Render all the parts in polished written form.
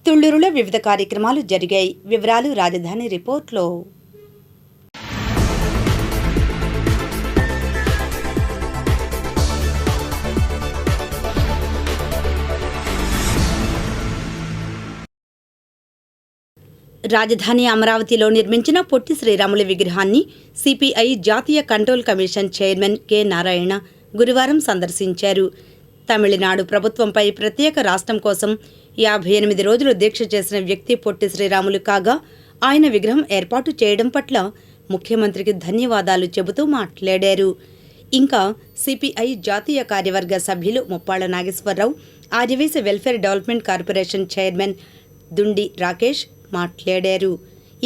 తుళ్లూరులో వివిధ కార్యక్రమాలు జరిగాయి. వివరాలు రాజధాని రిపోర్ట్లో. రాజధాని అమరావతిలో నిర్మించిన పొట్టి శ్రీరాములు విగ్రహాన్ని సిపిఐ జాతీయ control commission chairman K Narayana గురువారం సందర్శించారు. తమిళనాడు ప్రభుత్వంపై ప్రత్యేక రాష్ట్రం కోసం 58 రోజులు దీక్ష చేసిన వ్యక్తి పొట్టి శ్రీరాములు కాగా, ఆయన విగ్రహం ఏర్పాటు చేయడం పట్ల ముఖ్యమంత్రికి ధన్యవాదాలు చెబుతూ మాట్లాడారు. ఇంకా సిపిఐ జాతీయ కార్యవర్గ సభ్యులు ముప్పాళ్ల నాగేశ్వరరావు, ఆదివాసీ వెల్ఫేర్ డెవలప్మెంట్ కార్పొరేషన్ చైర్మన్ దుండి రాకేష్ మాట్లాడారు.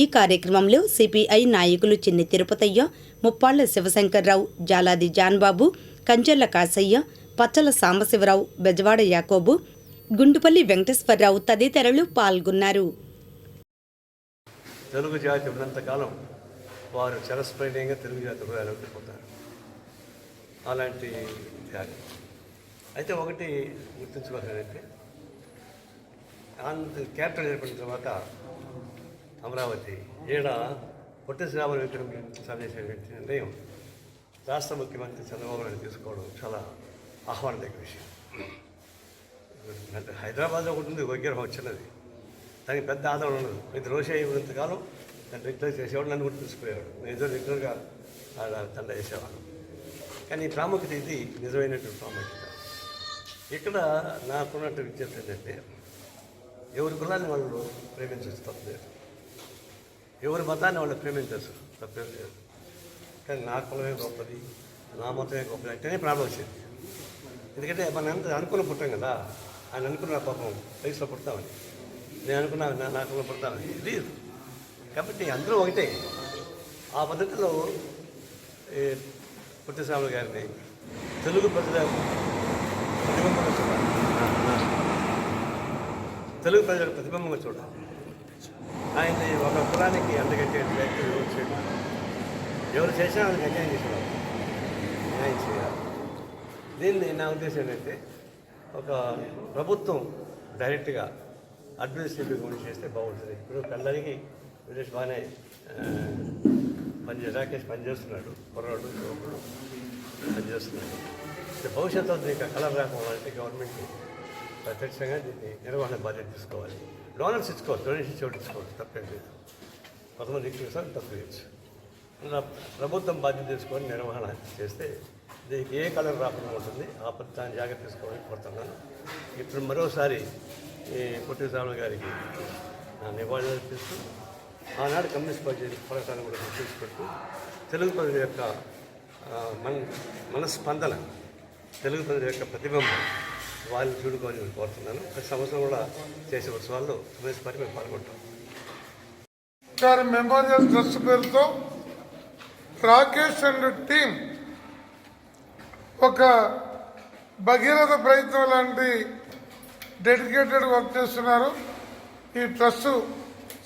ఈ కార్యక్రమంలో సిపిఐ నాయకులు చిన్ని తిరుపతయ్య, ముప్పాళ్ల శివశంకర్రావు, జాలాది జాన్బాబు, కంచెర్ల కాసయ్య, పచ్చల సాంబశివరావు, బెజవాడ యాకోబు, గుండుపల్లి వెంకటేశ్వరరావు తదితరులు పాల్గొన్నారు. తెలుగు జాతి ఉన్నంతకాలం వారు చిరస్మరణీయంగా తెలుగు జాతి పోతారు. అలాంటి త్యాగం. అయితే ఒకటి గుర్తుంచుకోవాలంటే, క్యాపిటల్ ఏర్పడిన తర్వాత అమరావతి ఈడ పొట్టి శ్రీరాములు విగ్రహం సందేశించిన నిర్ణయం రాష్ట్ర ముఖ్యమంత్రి చంద్రబాబు నాయుడు తీసుకోవడం చాలా ఆహ్వానదగ్గ విషయం. అంటే హైదరాబాద్లో ఒకటి ఉంది విగ్రహం వచ్చినది, దానికి పెద్ద ఆదరణ ఉండదు. ఇది రోషయ్య ఉన్నంతకాలం దాన్ని రెగ్యులర్ చేసేవాడు, నన్ను కూడా తీసుకుపోయేవాడు. నేను ఏదో రెగ్యులర్గా దండ వేసేవాడు. కానీ ఈ ప్రాముఖ్యత ఇది నిజమైనటువంటి ప్రాముఖ్యత. ఇక్కడ నాకున్నట్టు విజ్ఞప్తి ఏంటంటే, ఎవరి కులాన్ని వాళ్ళు ప్రేమించవచ్చు తప్పలేదు, ఎవరి మతాన్ని వాళ్ళు ప్రేమించవచ్చు తప్పేం లేదు. కానీ నా కులమే గొప్పది, నా మతమే గొప్పది అంటేనే ప్రాబ్లం వచ్చింది. ఎందుకంటే మనం ఎంత అనుకుని పుట్టాం కదా, ఆయన అనుకున్న పాపం వయసులో పుడతామని, నేను అనుకున్నా నా కులం పుడతామని లేదు. కాబట్టి అందరూ ఒకటే. ఆ పద్ధతిలో పొట్టి శ్రీరాములు గారిని తెలుగు ప్రజల ప్రతిబింబంగా చూడాలి, తెలుగు ప్రజల ప్రతిబింబంగా చూడాలి. ఆయన్ని ఒక కులానికి అందగట్టే వ్యక్తి ఎవరు చేసినా అది అన్యాయం చేసేవారు, న్యాయం చేయాలి. దీన్ని నా ఉద్దేశం ఏంటంటే, ఒక ప్రభుత్వం డైరెక్ట్గా అడ్మినిస్ట్రేటివ్ గురించి చేస్తే బాగుంటుంది. ఇప్పుడు అందరికీ విదేశ్ బాగానే రాకేష్ పనిచేస్తున్నాడు, కుర్రాడు యువకుడు పనిచేస్తున్నాడు. భవిష్యత్తులో దీనికి కలర్ రాకపోవాలంటే గవర్నమెంట్ ప్రత్యక్షంగా దీన్ని నిర్వహణ బాధ్యత తీసుకోవాలి. డోనర్స్ ఇచ్చుకోవచ్చు, డొనేషన్ చోటు ఇచ్చుకోవచ్చు, తప్పేం లేదు. కొంతమంది ఇచ్చేస్తారు, తప్పు చేయొచ్చు. ప్రభుత్వం బాధ్యత తీసుకొని నిర్వహణ చేస్తే దీనికి ఏ కలర్ రాకుండా ఉంటుంది. ఆ దాన్ని జాగ్రత్త తీసుకోవాలని కోరుతున్నాను. ఇప్పుడు మరోసారి ఈ పొట్టి శ్రీరాములు గారికి నా నివాళులు అర్పిస్తూ, ఆనాడు కమ్యూనిస్ట్ పార్టీ పోరాటాన్ని కూడా గుర్తించుకుంటూ, తెలుగు ప్రజల యొక్క మనస్పందన, తెలుగు ప్రజల యొక్క ప్రతిబింబం వాళ్ళని చూడుకోవాలని కోరుతున్నాను. ప్రతి సంవత్సరం కూడా చేసే ఉత్సవాల్లో కమ్యూనిస్ట్ పార్టీ మేము పాల్గొంటాం. మెమోరియల్ ట్రస్ట్ పేరుతో రాకేష్ అండ్ టీం ఒక భగీరథ ప్రయత్నం లాంటి డెడికేటెడ్ వర్క్ చేస్తున్నారు. ఈ ట్రస్ట్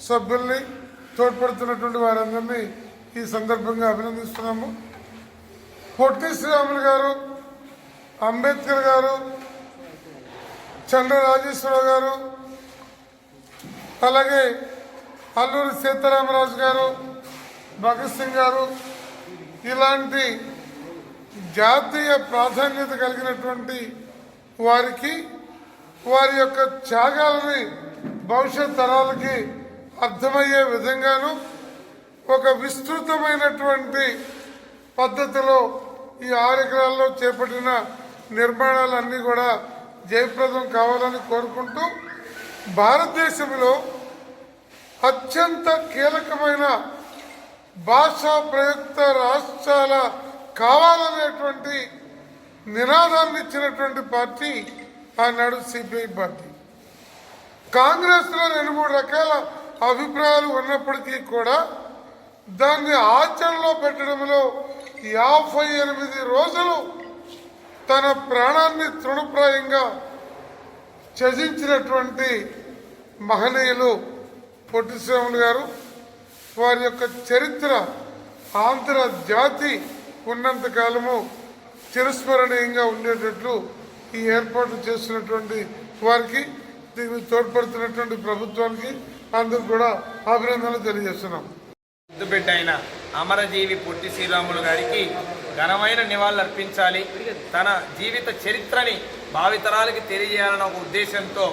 సభ్యుల్ని, తోడ్పడుతున్నటువంటి వారందరినీ ఈ సందర్భంగా అభినందిస్తున్నాము. పొట్టి శ్రీరాములు గారు, అంబేద్కర్ గారు, చంద్ర రాజేశ్వరరావు గారు, అలాగే అల్లూరి సీతారామరాజు గారు, భగత్ సింగ్ గారు, ఇలాంటి జాతీయ ప్రాధాన్యత కలిగినటువంటి వారికి వారి యొక్క త్యాగాలని భవిష్యత్ తరాలకి అర్థమయ్యే విధంగాను ఒక విస్తృతమైనటువంటి పద్ధతిలో ఈ 6 ఎకరాల్లో చేపట్టిన నిర్మాణాలన్నీ కూడా జయప్రదం కావాలని కోరుకుంటూ, భారతదేశంలో అత్యంత కీలకమైన భాషా ప్రయుక్త రాష్ట్రాల కావాలనేటువంటి నినాదాన్ని ఇచ్చినటువంటి పార్టీ ఆనాడు సిపిఐ పార్టీ. కాంగ్రెస్లో 2-3 రకాల అభిప్రాయాలు ఉన్నప్పటికీ కూడా దాన్ని ఆచరణలో పెట్టడంలో 58 రోజులు తన ప్రాణాన్ని తృణప్రాయంగా త్యజించినటువంటి మహనీయులు పొట్టి శ్రీరాములు గారు. వారి యొక్క చరిత్ర ఆంధ్ర జాతి ఉన్నంతకాలము చిరస్మరణీయంగా ఉండేటట్లు ఈ ఏర్పాటు చేస్తున్నటువంటి వారికి దీనికి తోడ్పడుతున్నటువంటి ప్రభుత్వానికి అందరూ కూడా అభినందనలు తెలియజేస్తున్నాం. ముద్దుబిడ్డ అయిన అమరజీవి పొట్టి శ్రీరాములు గారికి ఘనమైన నివాళులు అర్పించాలి. తన జీవిత చరిత్రని భావితరాలకి తెలియజేయాలన్న ఒక ఉద్దేశంతో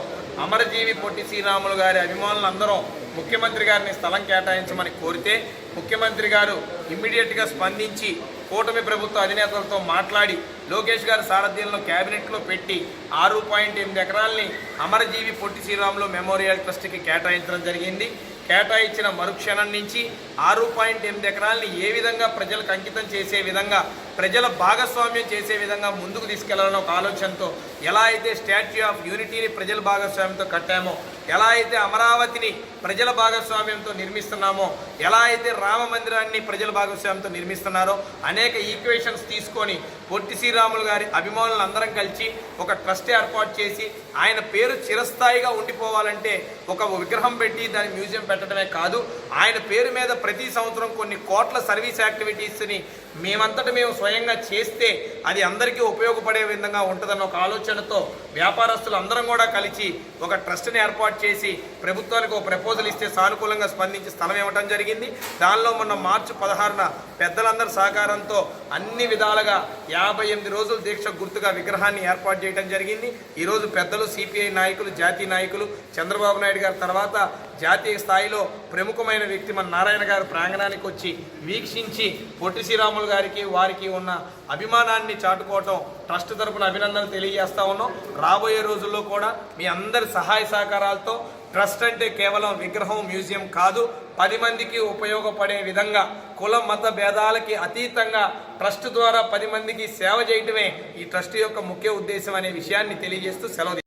అమరజీవి పొట్టి శ్రీరాములు గారి అభిమానులందరం ముఖ్యమంత్రి గారిని స్థలం కేటాయించమని కోరితే ముఖ్యమంత్రి గారు ఇమ్మీడియట్గా స్పందించి కూటమి ప్రభుత్వ అధినేతలతో మాట్లాడి లోకేష్ గారి సారథ్యంలో క్యాబినెట్లో పెట్టి 6.8 ఎకరాలని అమరజీవి పొట్టి శ్రీరాములు మెమోరియల్ ట్రస్ట్కి కేటాయించడం జరిగింది. కేటాయించిన మరుక్షణం నుంచి 6.8 ఎకరాలని ఏ విధంగా ప్రజలకు అంకితం చేసే విధంగా ప్రజల భాగస్వామ్యం చేసే విధంగా ముందుకు తీసుకెళ్లాలన్న ఒక ఆలోచనతో ఎలా అయితే స్టాచ్యూ ఆఫ్ యూనిటీని ప్రజల భాగస్వామ్యంతో కట్టామో, ఎలా అయితే అమరావతిని ప్రజల భాగస్వామ్యంతో నిర్మిస్తున్నామో, ఎలా అయితే రామ మందిరాన్ని ప్రజల భాగస్వామ్యంతో నిర్మిస్తున్నారో అనేక ఈక్వేషన్స్ తీసుకొని పొట్టి శ్రీరాములు గారి అభిమానులందరం కలిసి ఒక ట్రస్ట్ ఏర్పాటు చేసి ఆయన పేరు చిరస్థాయిగా ఉండిపోవాలంటే ఒక విగ్రహం పెట్టి దాని మ్యూజియం పెట్టడమే కాదు, ఆయన పేరు మీద ప్రతి సంవత్సరం కొన్ని కోట్ల సర్వీస్ యాక్టివిటీస్ని మేమంతటా మేము స్వయంగా చేస్తే అది అందరికీ ఉపయోగపడే విధంగా ఉంటుందన్న ఒక ఆలోచనతో వ్యాపారస్తులు అందరం కూడా కలిసి ఒక ట్రస్ట్ని ఏర్పాటు చేసి ప్రభుత్వానికి ఒక ప్రపోజల్ ఇస్తే సానుకూలంగా స్పందించి స్థలం ఇవ్వడం జరిగింది. దానిలో మొన్న మార్చి 16న పెద్దలందరి సహకారంతో అన్ని విధాలుగా 58 రోజుల దీక్ష గుర్తుగా విగ్రహాన్ని ఏర్పాటు చేయడం జరిగింది. ఈరోజు పెద్దలు సిపిఐ నాయకులు, జాతీయ నాయకులు, చంద్రబాబు నాయుడు గారి తర్వాత జాతీయ స్థాయిలో ప్రముఖమైన వ్యక్తి మన నారాయణ గారు ప్రాంగణానికి వచ్చి వీక్షించి పొట్టి శ్రీరాములు గారికి వారికి ఉన్న అభిమానాన్ని చాటుకోవటం ట్రస్ట్ తరపున అభినందనలు తెలియజేస్తా ఉన్నాం. రాబోయే రోజుల్లో కూడా మీ అందరి సహాయ సహకారాలతో ట్రస్ట్ అంటే కేవలం విగ్రహం, మ్యూజియం కాదు, 10 మందికి ఉపయోగపడే విధంగా కుల మత భేదాలకి అతీతంగా ట్రస్ట్ ద్వారా 10 మందికి సేవ చేయటమే ఈ ట్రస్ట్ యొక్క ముఖ్య ఉద్దేశం అనే విషయాన్ని తెలియజేస్తూ సెలవు.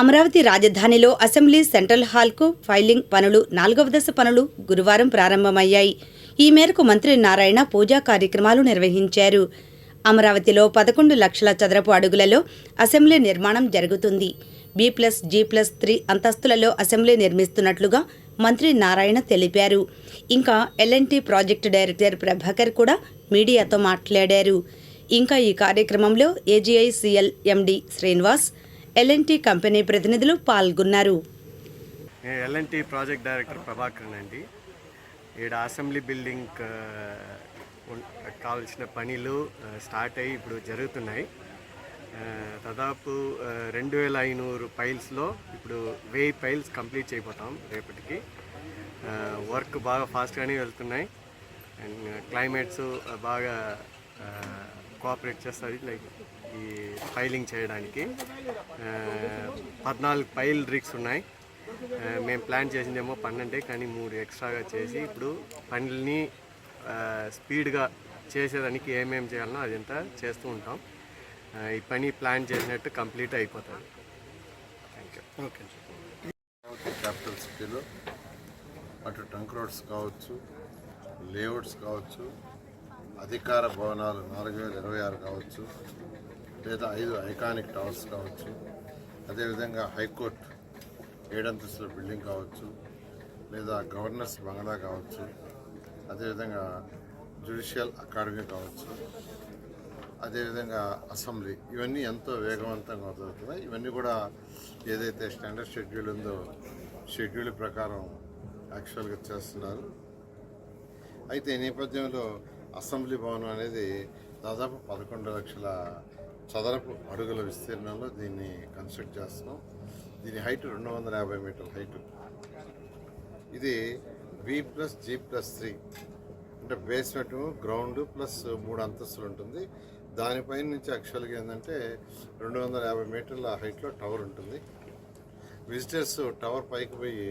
అమరావతి రాజధానిలో అసెంబ్లీ సెంట్రల్ హాల్కు ఫైలింగ్ పనులు 4వ దశ పనులు గురువారం ప్రారంభమయ్యాయి. ఈ మేరకు మంత్రి నారాయణ పూజా కార్యక్రమాలు నిర్వహించారు. అమరావతిలో 11 లక్షల చదరపు అడుగులలో అసెంబ్లీ నిర్మాణం జరుగుతుంది. B+G+3 అంతస్తులలో అసెంబ్లీ నిర్మిస్తున్నట్లుగా మంత్రి నారాయణ తెలిపారు. ఇంకా L&T ప్రాజెక్టు డైరెక్టర్ ప్రభాకర్ కూడా మీడియాతో మాట్లాడారు. ఇంకా ఈ కార్యక్రమంలో AGICL MD Srinivas, L&T company ప్రతినిధులు పాల్గొన్నారు. L&T ప్రాజెక్ట్ డైరెక్టర్ ప్రభాకర్ అండి. ఈడ అసెంబ్లీ బిల్డింగ్ కావాల్సిన పనులు స్టార్ట్ అయ్యి ఇప్పుడు జరుగుతున్నాయి. దాదాపు 2500 ఫైల్స్లో ఇప్పుడు 1000 ఫైల్స్ కంప్లీట్ చేయబోతాం రేపటికి. వర్క్ బాగా ఫాస్ట్గానే వెళ్తున్నాయి అండ్ క్లైమేట్స్ బాగా కోఆపరేట్ చేస్తుంది లైక్ ఈ ఫైలింగ్ చేయడానికి. 14 ఫైల్ రిగ్స్ ఉన్నాయి. మేము ప్లాన్ చేసిందేమో 12, కానీ 3 ఎక్స్ట్రాగా చేసి ఇప్పుడు పనులని స్పీడ్గా చేసేదానికి ఏమేమి చేయాలనో అదంతా చేస్తూ ఉంటాం. ఈ పని ప్లాన్ చేసినట్టు కంప్లీట్ అయిపోతుంది. Thank you. ఓకే. క్యాపిటల్ సిటీలో అటు ట్రంక్ రోడ్స్ కావచ్చు, లేఅవుట్స్ కావచ్చు, అధికార భవనాలు 4026 కావచ్చు, లేదా 5 ఐకానిక్ టవర్స్ కావచ్చు, అదేవిధంగా హైకోర్టు 7 అంతస్తుల బిల్డింగ్ కావచ్చు, లేదా గవర్నర్స్ బంగ్లా కావచ్చు, అదేవిధంగా జ్యుడిషియల్ అకాడమీ కావచ్చు, అదేవిధంగా అసెంబ్లీ, ఇవన్నీ ఎంతో వేగవంతంగా జరుగుతున్నాయి. ఇవన్నీ కూడా ఏదైతే స్టాండర్డ్ షెడ్యూల్ ఉందో షెడ్యూల్ ప్రకారం యాక్చువల్గా చేస్తున్నారు. అయితే ఈ నేపథ్యంలో అసెంబ్లీ భవనం అనేది దాదాపు 11 లక్షల చదరపు అడుగుల విస్తీర్ణంలో దీన్ని కన్స్ట్రక్ట్ చేస్తున్నాం. దీని హైట్ 250 మీటర్ల హైటు. ఇది B+G+3 అంటే బేస్మెంట్, గ్రౌండ్ ప్లస్ 3 అంతస్తులు ఉంటుంది. దానిపైన నుంచి యాక్చువల్గా ఏంటంటే 250 మీటర్ల హైట్లో టవర్ ఉంటుంది. విజిటర్స్ టవర్ పైకి పోయి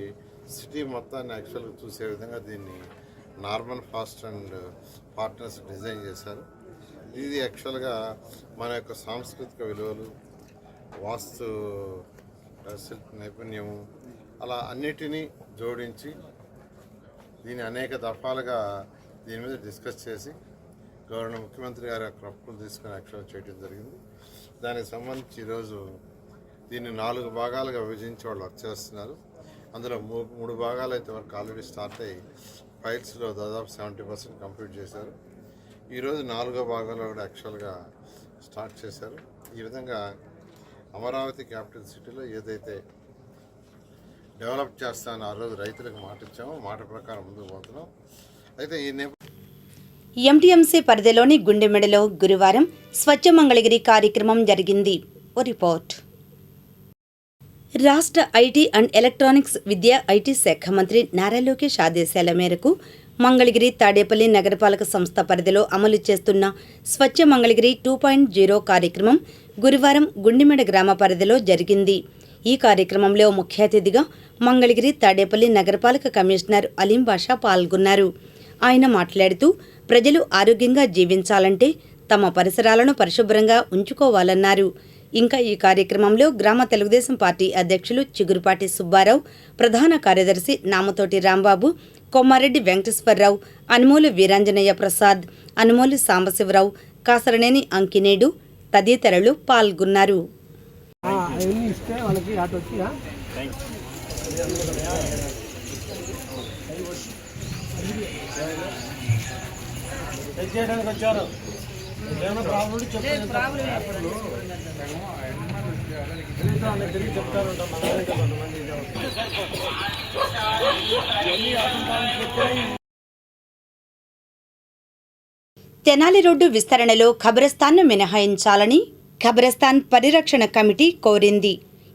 సిటీ మొత్తాన్ని యాక్చువల్గా చూసే విధంగా దీన్ని Norman fast and partners design చేశారు. ఇది యాక్చువల్గా మన యొక్క సాంస్కృతిక విలువలు, వాస్తు శిల్ప నైపుణ్యము అలా అన్నిటినీ జోడించి దీన్ని అనేక దఫాలుగా దీని మీద డిస్కస్ చేసి గవర్నర్ ముఖ్యమంత్రి గారి యొక్క అప్పులు తీసుకొని యాక్చువల్ చేయడం జరిగింది. దానికి సంబంధించి ఈరోజు దీన్ని 4 భాగాలుగా విభజించి వాళ్ళు వర్క్ చేస్తున్నారు. అందులో 3 భాగాలు అయితే వరకు ఆల్రెడీ స్టార్ట్ అయ్యి ఫైల్స్లో దాదాపు 70% కంప్లీట్ చేశారు. ఈరోజు 4వ భాగంలో కూడా యాక్చువల్గా స్టార్ట్ చేశారు. ఈ విధంగా అమరావతి క్యాపిటల్ సిటీలో ఏదైతే డెవలప్ చేస్తాను ఆ రోజు రైతులకు మాట ఇచ్చాము. మాట ప్రకారం ముందుకు పోతున్నాం. అయితే ఈ ఎంటీఎంసీ పరిధిలోని గుండెమెడలో గురువారం స్వచ్ఛ మంగళగిరి కార్యక్రమం జరిగింది. ఓ రిపోర్ట్. రాష్ట్ర ఐటీ అండ్ ఎలక్ట్రానిక్స్ విద్యా ఐటీ శాఖ మంత్రి నారా లోకేష్ ఆదేశాల మేరకు మంగళగిరి తాడేపల్లి నగరపాలక సంస్థ పరిధిలో అమలు చేస్తున్న స్వచ్ఛ మంగళగిరి 2.0 కార్యక్రమం గురువారం గుండెమెడ గ్రామ పరిధిలో జరిగింది. ఈ కార్యక్రమంలో ముఖ్య అతిథిగా మంగళగిరి తాడేపల్లి నగరపాలక కమిషనర్ అలీం బాషా పాల్గొన్నారు. ఆయన మాట్లాడుతూ ప్రజలు ఆరోగ్యంగా జీవించాలంటే తమ పరిసరాలను పరిశుభ్రంగా ఉంచుకోవాలన్నారు. ఇంకా ఈ కార్యక్రమంలో గ్రామ తెలుగుదేశం పార్టీ అధ్యక్షులు చిగురుపాటి సుబ్బారావు, ప్రధాన కార్యదర్శి నామతోటి రాంబాబు, కొమ్మారెడ్డి వెంకటేశ్వరరావు, అనుమోలు వీరాంజనేయ ప్రసాద్, అనుమోలు సాంబశివరావు, కాసరనేని అంకినేడు తదితరులు పాల్గొన్నారు. తెనాలి రోడ్డు విస్తరణలో ఖబరస్థాన్ను మినహాయించాలని ఖబరస్థాన్ పరిరక్షణ కమిటీ కోరింది.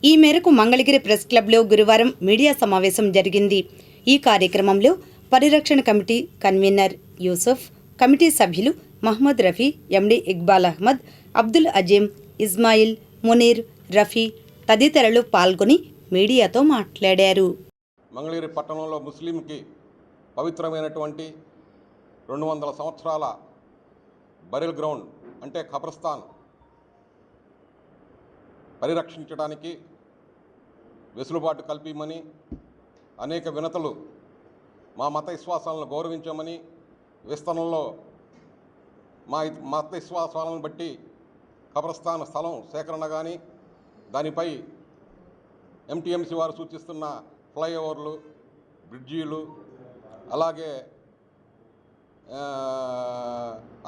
ఈ మేరకు మంగళగిరి ప్రెస్ క్లబ్లో గురువారం మీడియా సమావేశం జరిగింది. ఈ కార్యక్రమంలో పరిరక్షణ కమిటీ కన్వీనర్ యూసుఫ్, కమిటీ సభ్యులు మహమ్మద్ రఫీ, ఎండి ఇక్బాల్ అహ్మద్, అబ్దుల్ అజీం, ఇస్మాయిల్, మునీర్, రఫీ తదితరులు పాల్గొని మీడియాతో మాట్లాడారు. మంగళగిరి పట్టణంలో ముస్లింకి పవిత్రమైనటువంటి 200 సంవత్సరాల బరిల్ గ్రౌండ్ అంటే ఖబర్స్థాన్ పరిరక్షించడానికి వెసులుబాటు కల్పించమని, అనేక వినతులు మా మత విశ్వాసాలను గౌరవించమని, విస్తరణలో మా మత విశ్వాసాలను బట్టి ఖబర్స్థాన్ స్థలం సేకరణ కానీ, దానిపై ఎంటీఎంసీ వారు సూచిస్తున్న ఫ్లైఓవర్లు, బ్రిడ్జీలు, అలాగే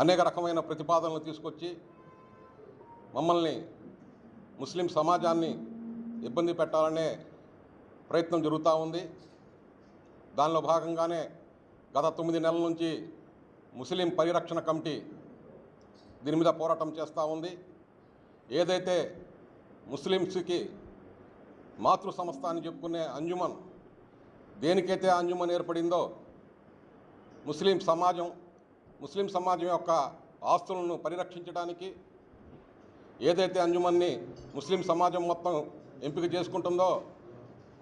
అనేక రకమైన ప్రతిపాదనలు తీసుకొచ్చి మమ్మల్ని ముస్లిం సమాజాన్ని ఇబ్బంది పెట్టాలనే ప్రయత్నం జరుగుతూ ఉంది. దానిలో భాగంగానే గత 9 నెలల నుంచి ముస్లిం పరిరక్షణ కమిటీ దీని మీద పోరాటం చేస్తూ ఉంది. ఏదైతే ముస్లిమ్స్కి మాతృ సంస్థ అని చెప్పుకునే అంజుమన్, దేనికైతే అంజుమన్ ఏర్పడిందో ముస్లిం సమాజం యొక్క ఆస్తులను పరిరక్షించడానికి ఏదైతే అంజుమన్ని ముస్లిం సమాజం మొత్తం ఎంపిక చేసుకుంటుందో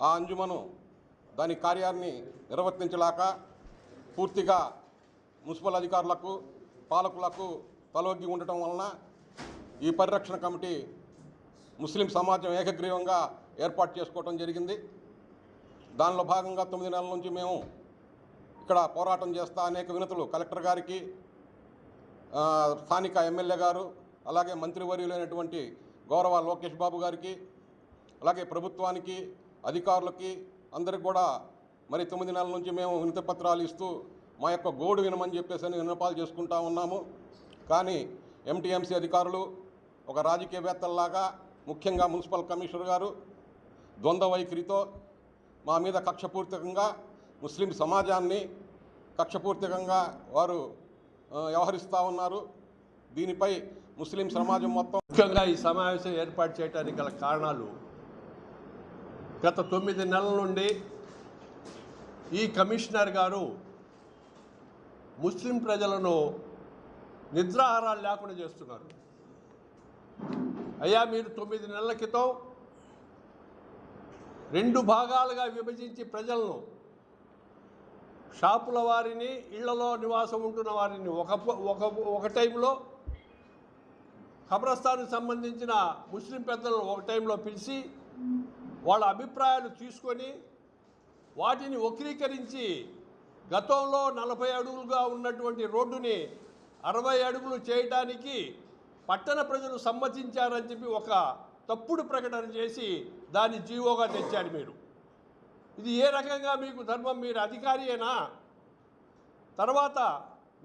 ఆ అంజుమను దాని కార్యాన్ని నిర్వర్తించలేక పూర్తిగా మున్సిపల్ అధికారులకు, పాలకులకు తలొగ్గి ఉండటం వలన ఈ పరిరక్షణ కమిటీ ముస్లిం సమాజం ఏకగ్రీవంగా ఏర్పాటు చేసుకోవడం జరిగింది. దానిలో భాగంగా 9 నెలల నుంచి మేము ఇక్కడ పోరాటం చేస్తా అనేక వినతులు కలెక్టర్ గారికి, స్థానిక ఎమ్మెల్యే గారు, అలాగే మంత్రివర్యులైనటువంటి గౌరవ లోకేష్ బాబు గారికి, అలాగే ప్రభుత్వానికి, అధికారులకి అందరికి కూడా మరి 9 నెలల నుంచి మేము వినతి పత్రాలు ఇస్తూ మా యొక్క గోడు వినమని చెప్పేసి విన్నపాలు చేసుకుంటా ఉన్నాము. కానీ ఎంటీఎంసీ అధికారులు ఒక రాజకీయవేత్తల్లాగా, ముఖ్యంగా మున్సిపల్ కమిషనర్ గారు ద్వంద్వ వైఖరితో మా మీద కక్షపూర్తికంగా ముస్లిం సమాజాన్ని కక్షపూర్తికంగా వారు వ్యవహరిస్తూ ఉన్నారు. దీనిపై ముస్లిం సమాజం మొత్తం ముఖ్యంగా ఈ సమావేశం ఏర్పాటు చేయడానికి గల కారణాలు, గత 9 నెలల నుండి ఈ కమిషనర్ గారు ముస్లిం ప్రజలను నిద్రాహారాలు లేకుండా చేస్తున్నారు. అయ్యా, మీరు 9 నెలల క్రితం 2 భాగాలుగా విభజించి ప్రజలను, షాపుల వారిని, ఇళ్లలో నివాసం ఉంటున్న వారిని ఒక టైంలో, ఖబరస్థాన్కి సంబంధించిన ముస్లిం పెద్దలను ఒక టైంలో పిలిచి వాళ్ళ అభిప్రాయాలు తీసుకొని వాటిని వక్రీకరించి గతంలో 40 అడుగులుగా ఉన్నటువంటి రోడ్డుని 60 అడుగులు చేయడానికి పట్టణ ప్రజలు సమ్మతించారని చెప్పి ఒక తప్పుడు ప్రకటన చేసి దాన్ని జీవోగా తెచ్చాడు మీరు. ఇది ఏ రకంగా మీకు ధర్మం? మీరు అధికారియనా? తర్వాత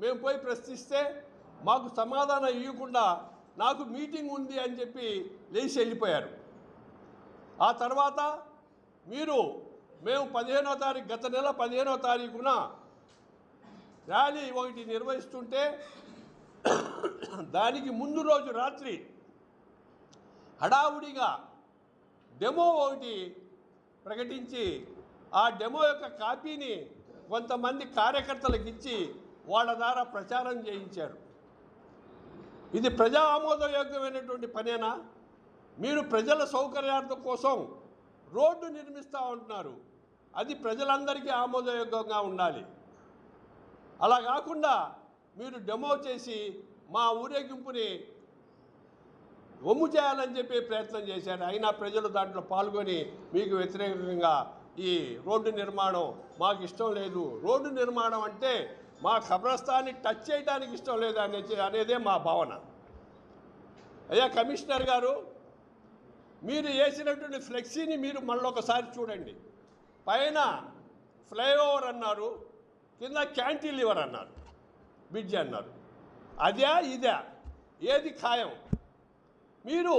మేము పోయి ప్రశ్నిస్తే మాకు సమాధానం ఇవ్వకుండా నాకు మీటింగ్ ఉంది అని చెప్పి లేచి వెళ్ళిపోయారు. ఆ తర్వాత మీరు మేము 15వ తారీఖు గత నెల 15వ తారీఖున ర్యాలీ ఒకటి నిర్వహిస్తుంటే దానికి ముందు రోజు రాత్రి హడావుడిగా డెమో ఒకటి ప్రకటించి ఆ డెమో యొక్క కాపీని కొంతమంది కార్యకర్తలకు ఇచ్చి వాళ్ళ ద్వారా ప్రచారం చేయించారు. ఇది ప్రజా ఆమోదయోగ్యమైనటువంటి పనేనా? మీరు ప్రజల సౌకర్యార్థం కోసం రోడ్డు నిర్మిస్తూ ఉంటున్నారు, అది ప్రజలందరికీ ఆమోదయోగ్యంగా ఉండాలి. అలా కాకుండా మీరు డెమో చేసి మా ఊరేగింపుని ఒమ్ము చేయాలని చెప్పి ప్రయత్నం చేశారు. అయినా ప్రజలు దాంట్లో పాల్గొని మీకు వ్యతిరేకంగా ఈ రోడ్డు నిర్మాణం మాకు ఇష్టం లేదు, రోడ్డు నిర్మాణం అంటే మా ఖబరస్థాన్ని టచ్ చేయడానికి ఇష్టం లేదు అనేదే మా భావన. అయ్యా కమిషనర్ గారు, మీరు వేసినటువంటి ఫ్లెక్సీని మీరు మళ్ళొకసారి చూడండి. పైన ఫ్లైఓవర్ అన్నారు, కింద క్యాంటిలివర్ అన్నారు, బ్రిడ్జ్ అన్నారు. అదే ఇదే ఏది ఖాయం? మీరు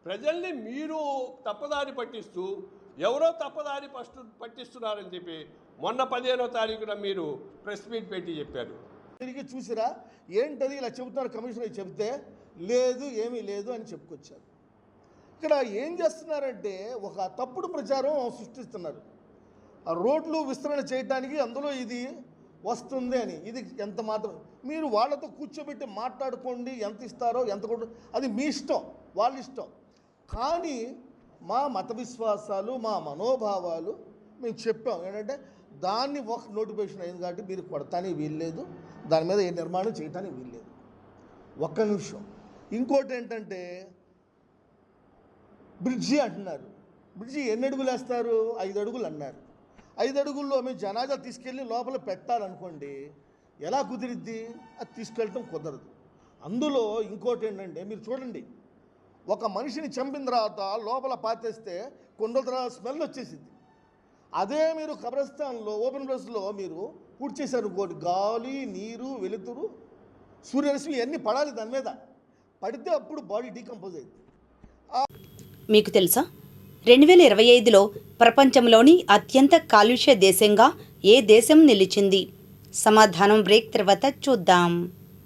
ప్రజల్ని మీరు తప్పుదారి పట్టిస్తూ ఎవరో తప్పుదారి పట్టిస్తున్నారని చెప్పి మొన్న 15వ తారీఖున మీరు ప్రెస్ మీట్ పెట్టి చెప్పారు. తిరిగి చూసిరా ఏంటది ఇలా చెబుతున్నారు కమిషనర్ చెబితే లేదు ఏమీ లేదు అని చెప్పుకొచ్చారు. ఇక్కడ ఏం చేస్తున్నారంటే ఒక తప్పుడు ప్రచారం సృష్టిస్తున్నారు. ఆ రోడ్లు విస్తరణ చేయడానికి అందులో ఇది వస్తుంది అని, ఇది ఎంత మాత్రం మీరు వాళ్ళతో కూర్చోబెట్టి మాట్లాడుకోండి, ఎంత ఇస్తారో ఎంత కూడా అది మీ ఇష్టం, వాళ్ళ ఇష్టం. కానీ మా మత విశ్వాసాలు మా మనోభావాలు మేము చెప్పాం ఏంటంటే దాన్ని ఒక నోటిఫికేషన్ అయింది కాబట్టి మీరు కొడతానికి వీల్లేదు, దాని మీద ఏ నిర్మాణం చేయడానికి వీల్లేదు. ఒక్క నిమిషం. ఇంకోటి ఏంటంటే బ్రిడ్జి అంటున్నారు. బ్రిడ్జి ఎన్ని అడుగులు వేస్తారు? 5 అడుగులు అన్నారు. 5 అడుగుల్లో మేము జనాజా తీసుకెళ్ళి లోపల పెట్టాలనుకోండి, ఎలా కుదిరిద్ది? అది తీసుకెళ్ళటం కుదరదు. అందులో ఇంకోటి ఏంటంటే మీరు చూడండి, ఒక మనిషిని చంపిన తర్వాత లోపల పాతేస్తే కొన్ని రోజుల తర్వాత స్మెల్ వచ్చేసింది. అదే మీరు కబ్రస్థాన్లో ఓపెన్ ప్లేస్లో మీరు పూర్తి చేశారు ఇంకోటి, గాలి నీరు వెలుతురు సూర్యరశ్మి ఇవన్నీ పడాలి, దాని మీద పడితే అప్పుడు బాడీ డీకంపోజ్ అయింది. మీకు తెలుసా 2025లో ప్రపంచంలోని అత్యంత కాలుష్య దేశంగా ఏ దేశం నిలిచింది? సమాధానం బ్రేక్ తర్వాత చూద్దాం.